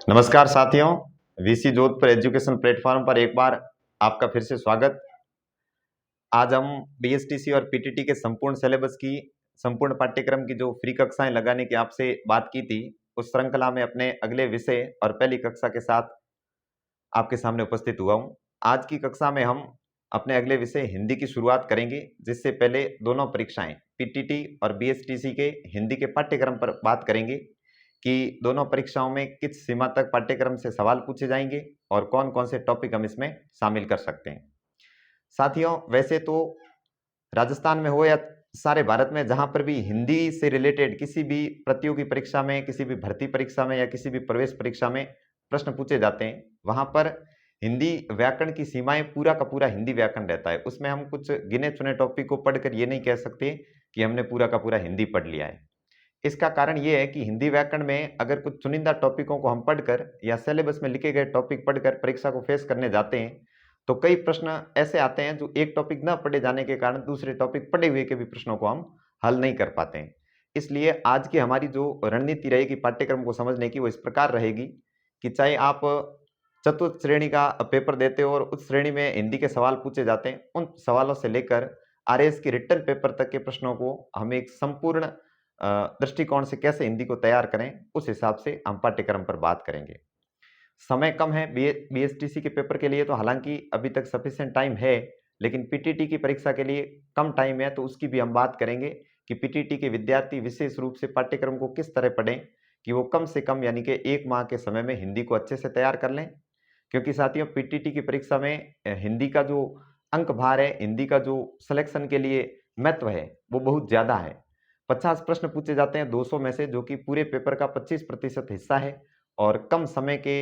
नमस्कार साथियों, VC Jodhpur education platform पर एक बार आपका फिर से स्वागत। आज हम बीएसटीसी और पीटीटी के संपूर्ण सिलेबस की संपूर्ण पाठ्यक्रम की जो फ्री कक्षाएं लगाने की आपसे बात की थी, उस श्रृंखला में अपने अगले विषय और पहली कक्षा के साथ आपके सामने उपस्थित हुआ हूं। आज की कक्षा में हम अपने अगले विषय हिंदी की शुरुआत करेंगे, जिससे पहले दोनों परीक्षाएं पीटीटी और बीएसटीसी के हिंदी के पाठ्यक्रम पर बात करेंगे कि दोनों परीक्षाओं में किस सीमा तक पाठ्यक्रम से सवाल पूछे जाएंगे और कौन कौन से टॉपिक हम इसमें शामिल कर सकते हैं। साथियों, वैसे तो राजस्थान में हो या सारे भारत में जहां पर भी हिंदी से रिलेटेड किसी भी प्रतियोगी परीक्षा में, किसी भी भर्ती परीक्षा में या किसी भी प्रवेश परीक्षा में प्रश्न पूछे जाते हैं, वहां पर हिंदी व्याकरण की सीमाएं पूरा का पूरा हिंदी व्याकरण रहता है। उसमें हम कुछ गिने चुने टॉपिक को पढ़कर ये नहीं कह सकते कि हमने पूरा का पूरा हिंदी पढ़ लिया है। इसका कारण ये है कि हिंदी व्याकरण में अगर कुछ चुनिंदा टॉपिकों को हम पढ़कर या सिलेबस में लिखे गए टॉपिक पढ़कर परीक्षा को फेस करने जाते हैं, तो कई प्रश्न ऐसे आते हैं जो एक टॉपिक न पढ़े जाने के कारण दूसरे टॉपिक पढ़े हुए के भी प्रश्नों को हम हल नहीं कर पाते हैं। इसलिए आज की हमारी जो रणनीति रहेगी पाठ्यक्रम को समझने की, वो इस प्रकार रहेगी कि चाहे आप चतुर्थ श्रेणी का पेपर देते हो और उस श्रेणी में हिंदी के सवाल पूछे जाते हैं, उन सवालों से लेकर आरएएस की रिटन पेपर तक के प्रश्नों को हम एक संपूर्ण दृष्टिकोण से कैसे हिंदी को तैयार करें, उस हिसाब से हम पाठ्यक्रम पर बात करेंगे। समय कम है बीएसटीसी के पेपर के लिए, तो हालांकि अभी तक सफिशिएंट टाइम है, लेकिन पीटीटी की परीक्षा के लिए कम टाइम है, तो उसकी भी हम बात करेंगे कि पीटीटी के विद्यार्थी विशेष रूप से पाठ्यक्रम को किस तरह पढ़ें कि वो कम से कम यानी कि 1 माह के समय में हिंदी को अच्छे से तैयार कर लें। क्योंकि साथियों, पीटीटी की परीक्षा में हिंदी का जो अंक भार है, हिंदी का जो सिलेक्शन के लिए महत्व है, वो बहुत ज्यादा है। 50 प्रश्न पूछे जाते हैं 200 में से, जो कि पूरे पेपर का 25% हिस्सा है, और कम समय के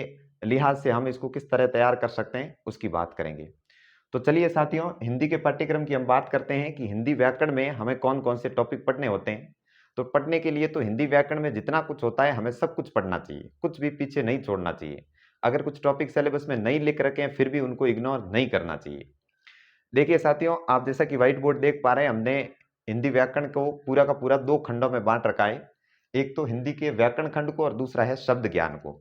लिहाज से हम इसको किस तरह तैयार कर सकते हैं उसकी बात करेंगे। तो चलिए साथियों, हिंदी के पाठ्यक्रम की हम बात करते हैं कि हिंदी व्याकरण में हमें कौन कौन से टॉपिक पढ़ने होते हैं। तो पढ़ने के लिए तो हिंदी व्याकरण में जितना कुछ होता है हमें सब कुछ पढ़ना चाहिए, कुछ भी पीछे नहीं छोड़ना चाहिए। अगर कुछ टॉपिक सिलेबस में नहीं लिख रखे हैं फिर भी उनको इग्नोर नहीं करना चाहिए। देखिए साथियों, आप जैसा कि व्हाइट बोर्ड देख पा रहे हैं, हमने हिंदी व्याकरण को पूरा का पूरा 2 खंडों में बांट रखा है। एक तो हिंदी के व्याकरण खंड को और दूसरा है शब्द ज्ञान को।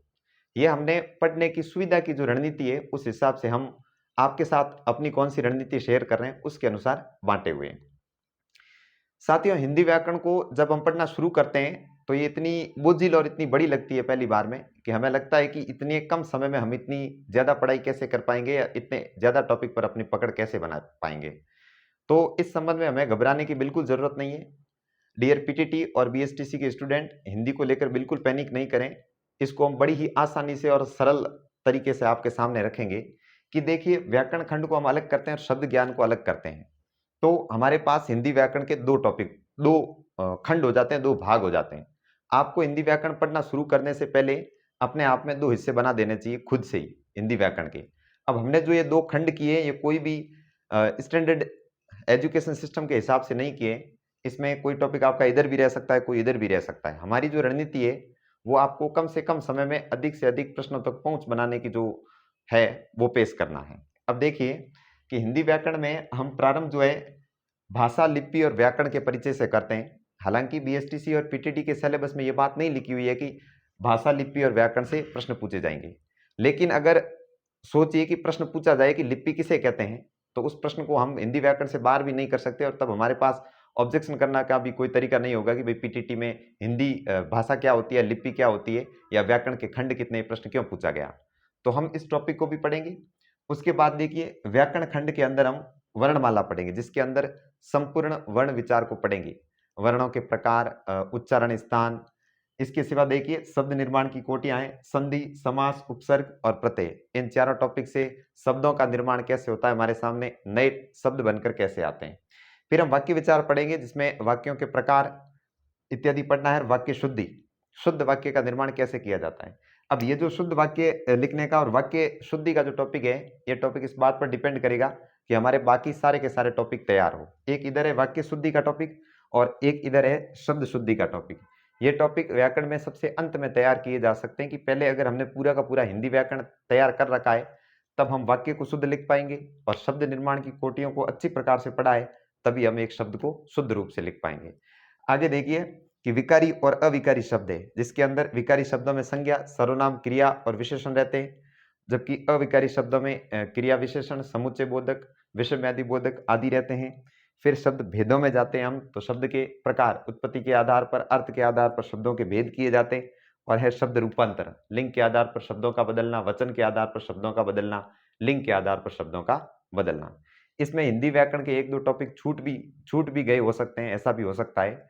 ये हमने पढ़ने की सुविधा की जो रणनीति है, उस हिसाब से हम आपके साथ अपनी कौन सी रणनीति शेयर कर रहे हैं उसके अनुसार बांटे हुए हैं। साथियों, हिंदी व्याकरण को जब हम पढ़ना शुरू करते हैं तो ये इतनी बोझिल और इतनी बड़ी लगती है पहली बार में कि हमें लगता है कि इतने कम समय में हम इतनी ज्यादा पढ़ाई कैसे कर पाएंगे या इतने ज्यादा टॉपिक पर अपनी पकड़ कैसे बना पाएंगे। तो इस संबंध में हमें घबराने की बिल्कुल जरूरत नहीं है। डियर पीटीटी और बीएसटीसी के स्टूडेंट, हिंदी को लेकर बिल्कुल पैनिक नहीं करें। इसको हम बड़ी ही आसानी से और सरल तरीके से आपके सामने रखेंगे कि देखिए, व्याकरण खंड को हम अलग करते हैं और शब्द ज्ञान को अलग करते हैं। तो हमारे पास हिंदी व्याकरण के 2 टॉपिक, 2 खंड हो जाते हैं, 2 भाग हो जाते हैं। आपको हिंदी व्याकरण पढ़ना शुरू करने से पहले अपने आप में 2 हिस्से बना देने चाहिए खुद से ही हिंदी व्याकरण के। अब हमने जो ये 2 खंड किए, ये कोई भी स्टैंडर्ड एजुकेशन सिस्टम के हिसाब से नहीं किए। इसमें कोई टॉपिक आपका इधर भी रह सकता है, कोई इधर भी रह सकता है। हमारी जो रणनीति है, वो आपको कम से कम समय में अधिक से अधिक प्रश्नों तक पहुंच बनाने की जो है, वो पेश करना है। अब देखिए कि हिंदी व्याकरण में हम प्रारंभ जो है भाषा, लिपि और व्याकरण के परिचय से करते हैं। हालांकि बीएसटीसी और पीटीटी के सिलेबस में ये बात नहीं लिखी हुई है कि भाषा, लिपि और व्याकरण से प्रश्न पूछे जाएंगे। लेकिन अगर सोचिए कि प्रश्न पूछा जाए कि लिपि किसे कहते हैं, तो उस प्रश्न को हम हिंदी व्याकरण से बाहर भी नहीं कर सकते, और तब हमारे पास ऑब्जेक्शन करना का भी कोई तरीका नहीं होगा कि भाई पीटीटी में हिंदी भाषा क्या होती है, लिपि क्या होती है, या व्याकरण के खंड कितने, प्रश्न क्यों पूछा गया। तो हम इस टॉपिक को भी पढ़ेंगे। उसके बाद देखिए, व्याकरण खंड के अंदर हम वर्णमाला पढ़ेंगे, जिसके अंदर संपूर्ण वर्ण विचार को पढ़ेंगे। वर्णों के प्रकार, उच्चारण स्थान। इसके सिवा देखिए, शब्द निर्माण की कोटियां हैं, संधि, समास, उपसर्ग और प्रत्यय। इन चारों टॉपिक से शब्दों का निर्माण कैसे होता है, हमारे सामने नए शब्द बनकर कैसे आते हैं। फिर हम वाक्य विचार पढ़ेंगे, जिसमें वाक्यों के प्रकार इत्यादि पढ़ना है। वाक्य शुद्धि, शुद्ध वाक्य का निर्माण कैसे किया जाता है। अब ये जो शुद्ध वाक्य लिखने का और वाक्य शुद्धि का जो टॉपिक है, ये टॉपिक इस बात पर डिपेंड करेगा कि हमारे बाकी सारे के सारे टॉपिक तैयार हो। एक इधर है वाक्य शुद्धि का टॉपिक और एक इधर है शब्द शुद्धि का टॉपिक। ये टॉपिक व्याकरण में सबसे अंत में तैयार किए जा सकते हैं कि पहले अगर हमने पूरा का पूरा हिंदी व्याकरण तैयार कर रखा है, तब हम वाक्य को शुद्ध लिख पाएंगे, और शब्द निर्माण की कोटियों को अच्छी प्रकार से पढ़ा है, तभी हम एक शब्द को शुद्ध रूप से लिख पाएंगे। आगे देखिए कि विकारी और अविकारी शब्द है, जिसके अंदर विकारी शब्दों में संज्ञा, सर्वनाम, क्रिया और विशेषण रहते हैं, जबकि अविकारी शब्दों में क्रिया, विशेषण, समुच्चय बोधक, विषमयादि बोधक आदि रहते हैं। फिर शब्द भेदों में जाते हैं हम, तो शब्द के प्रकार, उत्पत्ति के आधार पर, अर्थ के आधार पर शब्दों के भेद किए जाते हैं। और है शब्द रूपांतर, लिंग के आधार पर शब्दों का बदलना, वचन के आधार पर शब्दों का बदलना, लिंग के आधार पर शब्दों का बदलना। इसमें हिंदी व्याकरण के एक दो टॉपिक छूट भी गए हो सकते हैं, ऐसा भी हो सकता है।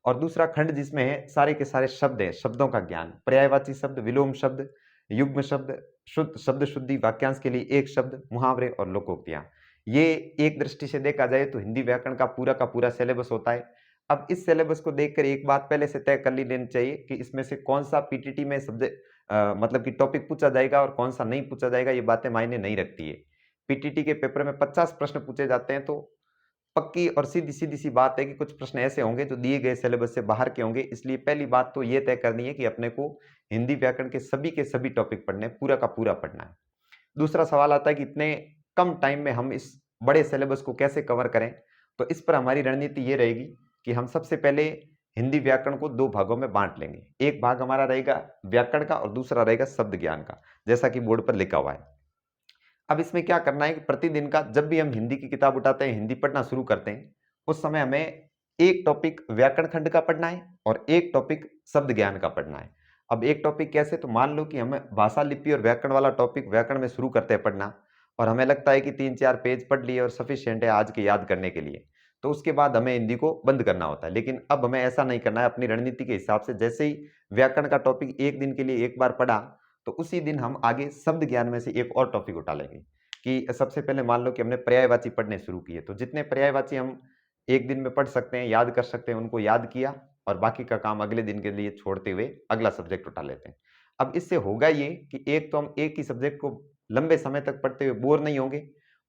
और दूसरा खंड जिसमें है सारे के सारे शब्द हैं, शब्दों का ज्ञान, पर्यायवाची शब्द, विलोम शब्द, युग्म शब्द, शुद्ध शब्द शुद्धि, वाक्यांश के लिए एक शब्द, मुहावरे और लोकोक्तियां। ये एक दृष्टि से देखा जाए तो हिंदी व्याकरण का पूरा सिलेबस होता है। अब इस सिलेबस को देखकर एक बात पहले से तय कर लेनी चाहिए कि इसमें से कौन सा पीटीटी में सब्जेक्ट मतलब कि टॉपिक पूछा जाएगा और कौन सा नहीं पूछा जाएगा, ये बातें मायने नहीं रखती है। पीटीटी के पेपर में 50 प्रश्न पूछे जाते हैं, तो पक्की और सीधी सी बात है कि कुछ प्रश्न ऐसे होंगे जो दिए गए सिलेबस से बाहर के होंगे। इसलिए पहली बात तो ये तय करनी है कि अपने को हिंदी व्याकरण के सभी टॉपिक पढ़ने हैं, पूरा का पूरा पढ़ना है। दूसरा सवाल आता है कि इतने कम टाइम में हम इस बड़े सिलेबस को कैसे कवर करें। तो इस पर हमारी रणनीति ये रहेगी कि हम सबसे पहले हिंदी व्याकरण को 2 भागों में बांट लेंगे। एक भाग हमारा रहेगा व्याकरण का और दूसरा रहेगा शब्द ज्ञान का, जैसा कि बोर्ड पर लिखा हुआ है। अब इसमें क्या करना है कि प्रतिदिन का जब भी हम हिंदी की किताब उठाते हैं, हिंदी पढ़ना शुरू करते हैं, उस समय हमें एक टॉपिक व्याकरण खंड का पढ़ना है और एक टॉपिक शब्द ज्ञान का पढ़ना है। अब एक टॉपिक कैसे, तो मान लो कि हमें भाषा लिपि और व्याकरण वाला टॉपिक व्याकरण में शुरू करते हैं पढ़ना, और हमें लगता है कि 3-4 पेज पढ़ लिए और सफिशिएंट है आज के याद करने के लिए, तो उसके बाद हमें हिंदी को बंद करना होता है। लेकिन अब हमें ऐसा नहीं करना है। अपनी रणनीति के हिसाब से जैसे ही व्याकरण का टॉपिक एक दिन के लिए एक बार पढ़ा, तो उसी दिन हम आगे शब्द ज्ञान में से एक और टॉपिक उठा लेंगे। कि सबसे पहले मान लो कि हमने पर्यायवाची पढ़ने शुरू किए, तो जितने पर्यायवाची हम एक दिन में पढ़ सकते हैं, याद कर सकते हैं, उनको याद किया और बाकी का काम अगले दिन के लिए छोड़ते हुए अगला सब्जेक्ट उठा लेते हैं। अब इससे होगा ये कि एक तो हम एक ही सब्जेक्ट को लंबे समय तक पढ़ते हुए बोर नहीं होंगे,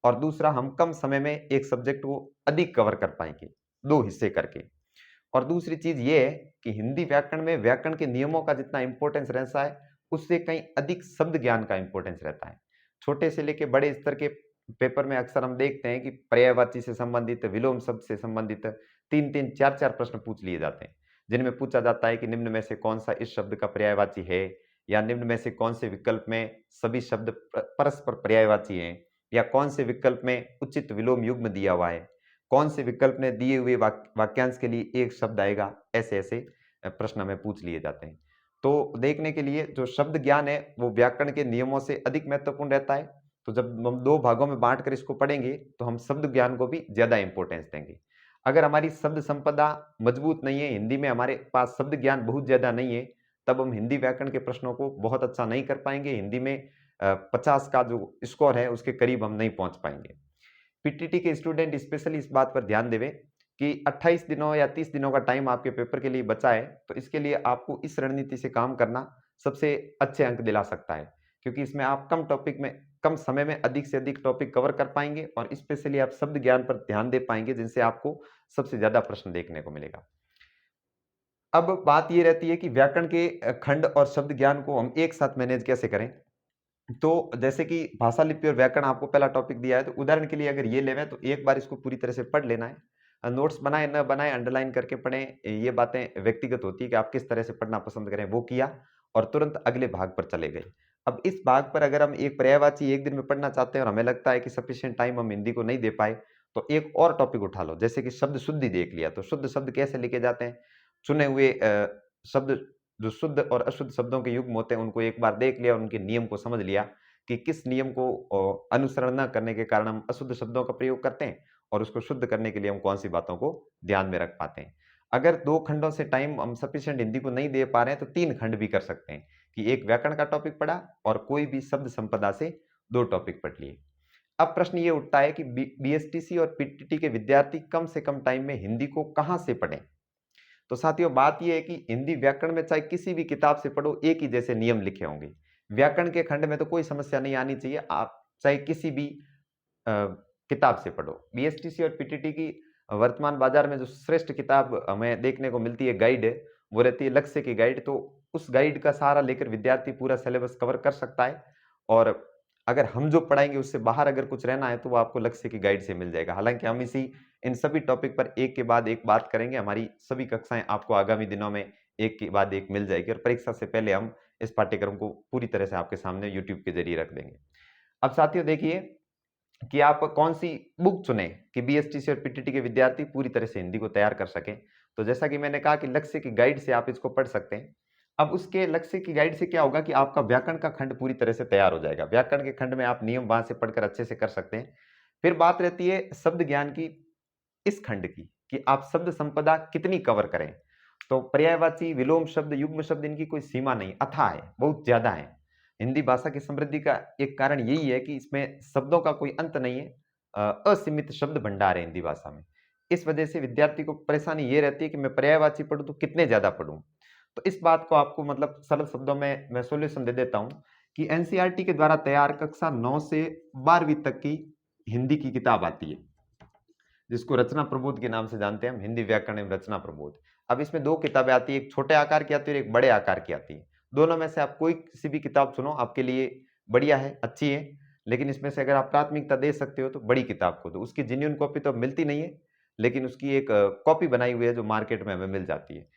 और दूसरा हम कम समय में एक सब्जेक्ट को अधिक कवर कर पाएंगे, 2 हिस्से करके। और दूसरी चीज ये है कि हिंदी व्याकरण में व्याकरण के नियमों का जितना इंपॉर्टेंस रहता है, उससे कहीं अधिक शब्द ज्ञान का इंपॉर्टेंस रहता है। छोटे से लेके बड़े स्तर के पेपर में अक्सर हम देखते हैं कि पर्यायवाची से संबंधित, विलोम शब्द से संबंधित 3-3, 4-4 प्रश्न पूछ लिए जाते हैं, जिनमें पूछा जाता है कि निम्न में से कौन सा इस शब्द का पर्यायवाची है, या निम्न में से कौन से विकल्प में सभी शब्द परस्पर पर्यायवाची हैं, या कौन से विकल्प में उचित विलोम युग्म दिया हुआ है, कौन से विकल्प में दिए हुए वाक्यांश के लिए एक शब्द आएगा। ऐसे ऐसे प्रश्न हमें पूछ लिए जाते हैं। तो देखने के लिए जो शब्द ज्ञान है वो व्याकरण के नियमों से अधिक महत्वपूर्ण रहता है। तो जब हम 2 भागों में बांट कर इसको पढ़ेंगे, तो हम शब्द ज्ञान को भी ज्यादा इंपॉर्टेंस देंगे। अगर हमारी शब्द संपदा मजबूत नहीं है, हिंदी में हमारे पास शब्द ज्ञान बहुत ज्यादा नहीं है, तब हम हिंदी व्याकरण के प्रश्नों को बहुत अच्छा नहीं कर पाएंगे। हिंदी में 50 का जो स्कोर है उसके करीब हम नहीं पहुंच पाएंगे। पीटीटी के स्टूडेंट स्पेशली इस बात पर ध्यान देवे कि 28 दिनों या 30 दिनों का टाइम आपके पेपर के लिए बचा है, तो इसके लिए आपको इस रणनीति से काम करना सबसे अच्छे अंक दिला सकता है, क्योंकि इसमें आप कम टॉपिक में, कम समय में अधिक से अधिक टॉपिक कवर कर पाएंगे, और स्पेशली आप शब्द ज्ञान पर ध्यान दे पाएंगे, जिनसे आपको सबसे ज्यादा प्रश्न देखने को मिलेगा। अब बात ये रहती है कि व्याकरण के खंड और शब्द ज्ञान को हम एक साथ मैनेज कैसे करें। तो जैसे कि भाषा लिपि और व्याकरण आपको पहला टॉपिक दिया है, तो उदाहरण के लिए अगर ये लेवें तो एक बार इसको पूरी तरह से पढ़ लेना है। नोट्स बनाए न बनाए, अंडरलाइन करके पढ़ें, ये बातें व्यक्तिगत होती है कि आप किस तरह से पढ़ना पसंद करें, वो किया और तुरंत अगले भाग पर चले गए। अब इस भाग पर अगर हम एक पर्यायवाची एक दिन में पढ़ना चाहते हैं और हमें लगता है कि सफिशिएंट टाइम हम हिंदी को नहीं दे पाए, तो एक और टॉपिक उठा लो। जैसे कि शब्द शुद्धि देख लिया, तो शुद्ध शब्द कैसे लिखे जाते हैं, चुने हुए शब्द जो शुद्ध और अशुद्ध शब्दों के युग्म होते हैं उनको एक बार देख लिया और उनके नियम को समझ लिया कि किस नियम को अनुसरण न करने के कारण हम अशुद्ध शब्दों का प्रयोग करते हैं, और उसको शुद्ध करने के लिए हम कौन सी बातों को ध्यान में रख पाते हैं। अगर 2 खंडों से टाइम हम सफिशिएंट हिंदी को नहीं दे पा रहे हैं, तो 3 खंड भी कर सकते हैं कि एक व्याकरण का टॉपिक पढ़ा और कोई भी शब्द संपदा से 2 टॉपिक पढ़ लिए। अब प्रश्न ये उठता है कि बीएसटीसी और पीटीटी के विद्यार्थी कम से कम टाइम में हिंदी को कहां से पढ़ें। तो साथियों, बात यह है कि हिंदी व्याकरण में चाहे किसी भी किताब से पढ़ो, एक ही जैसे नियम लिखे होंगे। व्याकरण के खंड में तो कोई समस्या नहीं आनी चाहिए, आप चाहे किसी भी किताब से पढ़ो। बीएसटीसी और पीटीटी की वर्तमान बाजार में जो श्रेष्ठ किताब हमें देखने को मिलती है, गाइड है, वो रहती है लक्ष्य की गाइड। तो उस गाइड का सहारा लेकर विद्यार्थी पूरा सिलेबस कवर कर सकता है। और अगर हम जो पढ़ाएंगे उससे बाहर अगर कुछ रहना है तो वो आपको लक्ष्य की गाइड से मिल जाएगा। हालांकि हम इन सभी टॉपिक पर एक के बाद एक बात करेंगे। हमारी सभी कक्षाएं आपको आगामी दिनों में एक के बाद एक मिल जाएगी और परीक्षा से पहले हम इस पाठ्यक्रम को पूरी तरह से आपके सामने यूट्यूब के जरिए रख देंगे। अब साथियों देखिए कि आप कौन सी बुक चुने कि बीएसटीसी और पीटीटी के विद्यार्थी पूरी तरह से हिंदी को तैयार कर सकें। तो जैसा कि मैंने कहा कि लक्ष्य की गाइड से आप इसको पढ़ सकते हैं। अब उसके लक्ष्य की गाइड से क्या होगा कि आपका व्याकरण का खंड पूरी तरह से तैयार हो जाएगा। व्याकरण के खंड में आप नियम वहां से पढ़कर अच्छे से कर सकते हैं। फिर बात रहती है शब्द ज्ञान की, इस खंड की, कि आप शब्द संपदा कितनी कवर करें। तो पर्यायवाची, विलोम शब्द, युग्म शब्द, इनकी कोई सीमा नहीं, अथाह है, बहुत ज्यादा है। हिंदी भाषा की समृद्धि का एक कारण यही है कि इसमें शब्दों का कोई अंत नहीं है। असीमित शब्द भंडार है हिंदी भाषा में। इस वजह से विद्यार्थी को परेशानी ये रहती है कि मैं पर्यायवाची पढ़ूं तो कितने ज्यादा पढ़ूं। तो इस बात को आपको मतलब सरल शब्दों में मैं सोल्यूशन दे देता हूं कि एनसीईआरटी के द्वारा तैयार कक्षा 9 से 12वीं तक की हिंदी की किताब आती है, जिसको रचना प्रबोध के नाम से जानते हैं हम, हिंदी व्याकरण एवं रचना प्रबोध। अब इसमें दो किताबें आती है, एक छोटे आकार की आती है और एक बड़े आकार की आती है। दोनों में से आप कोई किसी भी किताब चुनो, आपके लिए बढ़िया है, अच्छी है। लेकिन इसमें से अगर आप प्राथमिकता दे सकते हो तो बड़ी किताब को दो। उसकी जेन्युइन कॉपी तो मिलती नहीं है, लेकिन उसकी एक कॉपी बनाई हुई है जो मार्केट में हमें मिल जाती है।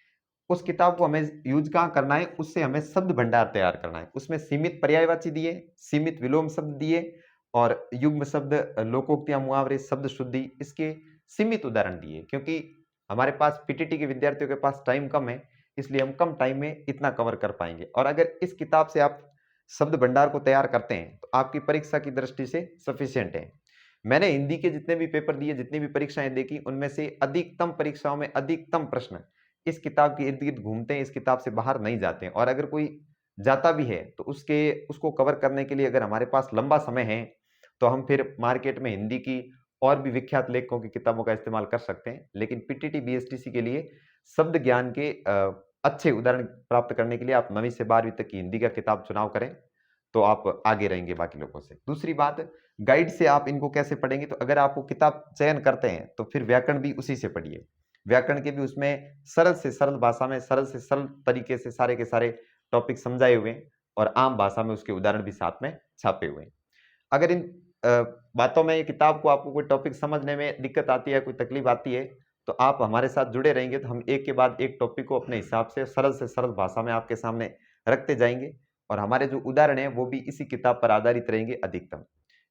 उस किताब को हमें यूज कहाँ करना है, उससे हमें शब्द भंडार तैयार करना है। उसमें सीमित पर्यायवाची दिए, सीमित विलोम शब्द दिए और युग्म शब्द, लोकोक्तियां, मुहावरे, शब्द शुद्धि, इसके सीमित उदाहरण दिए। क्योंकि हमारे पास पीटीटी के विद्यार्थियों के पास टाइम कम है, इसलिए हम कम टाइम में इतना कवर कर पाएंगे। और अगर इस किताब से आप शब्द भंडार को तैयार करते हैं तो आपकी परीक्षा की दृष्टि से सफिशियंट है। मैंने हिंदी के जितने भी पेपर दिए, जितनी भी परीक्षाएं देखी, उनमें से अधिकतम परीक्षाओं में अधिकतम प्रश्न इस किताब के इर्द गिर्द घूमते हैं, इस किताब से बाहर नहीं जाते हैं। और अगर कोई जाता भी है तो उसको कवर करने के लिए अगर हमारे पास लंबा समय है तो हम फिर मार्केट में हिंदी की और भी विख्यात लेखकों की किताबों का इस्तेमाल कर सकते हैं। लेकिन पीटीटी बीएसटीसी के लिए शब्द ज्ञान के अच्छे उदाहरण प्राप्त करने के लिए आप 9वीं से 12वीं तक की हिंदी का किताब चुनाव करें, तो आप आगे रहेंगे बाकी लोगों से। दूसरी बात, गाइड से आप इनको कैसे पढ़ेंगे, तो अगर आप वो किताब चयन करते हैं तो फिर व्याकरण भी उसी से पढ़िए। व्याकरण के भी उसमें सरल से सरल भाषा में, सरल से सरल तरीके से सारे के सारे टॉपिक समझाए हुए हैं और आम भाषा में उसके उदाहरण भी साथ में छापे हुए हैं। अगर इन बातों में, ये किताब को आपको कोई टॉपिक समझने में दिक्कत आती है, कोई तकलीफ आती है, तो आप हमारे साथ जुड़े रहेंगे तो हम एक के बाद एक टॉपिक को अपने हिसाब से सरल भाषा में आपके सामने रखते जाएंगे। और हमारे जो उदाहरण हैं वो भी इसी किताब पर आधारित रहेंगे अधिकतम,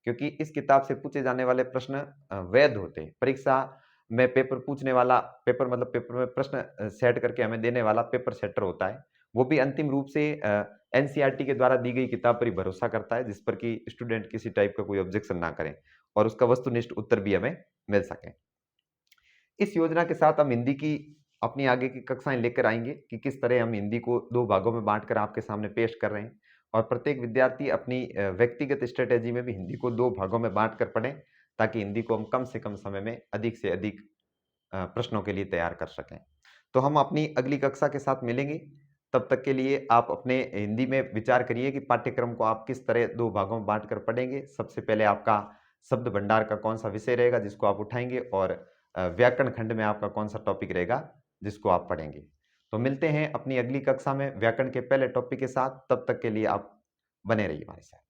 क्योंकि इस किताब से पूछे जाने वाले प्रश्न वैध होते हैं। परीक्षा में पेपर पूछने वाला, पेपर मतलब पेपर में प्रश्न सेट करके हमें देने वाला पेपर सेटर होता है, वो भी अंतिम रूप से एनसीईआरटी के द्वारा दी गई किताब पर ही भरोसा करता है, जिस पर कि स्टूडेंट किसी टाइप का कोई ऑब्जेक्शन ना करें और उसका वस्तुनिष्ठ उत्तर भी हमें मिल सके। इस योजना के साथ हम हिंदी की अपनी आगे की कक्षाएं लेकर आएंगे कि किस तरह हम हिंदी को 2 भागों में बांटकर आपके सामने पेश कर रहे हैं और प्रत्येक विद्यार्थी अपनी व्यक्तिगत स्ट्रेटेजी में भी हिंदी को 2 भागों में बांटकर पढ़ें, ताकि हिंदी को हम कम से कम समय में अधिक से अधिक प्रश्नों के लिए तैयार कर सकें। तो हम अपनी अगली कक्षा के साथ मिलेंगे। तब तक के लिए आप अपने हिंदी में विचार करिए कि पाठ्यक्रम को आप किस तरह 2 भागों में बांटकर पढ़ेंगे। सबसे पहले आपका शब्द भंडार का कौन सा विषय रहेगा जिसको आप उठाएंगे, और व्याकरण खंड में आपका कौन सा टॉपिक रहेगा जिसको आप पढ़ेंगे। तो मिलते हैं अपनी अगली कक्षा में व्याकरण के पहले टॉपिक के साथ। तब तक के लिए आप बने रहिए हमारे साथ।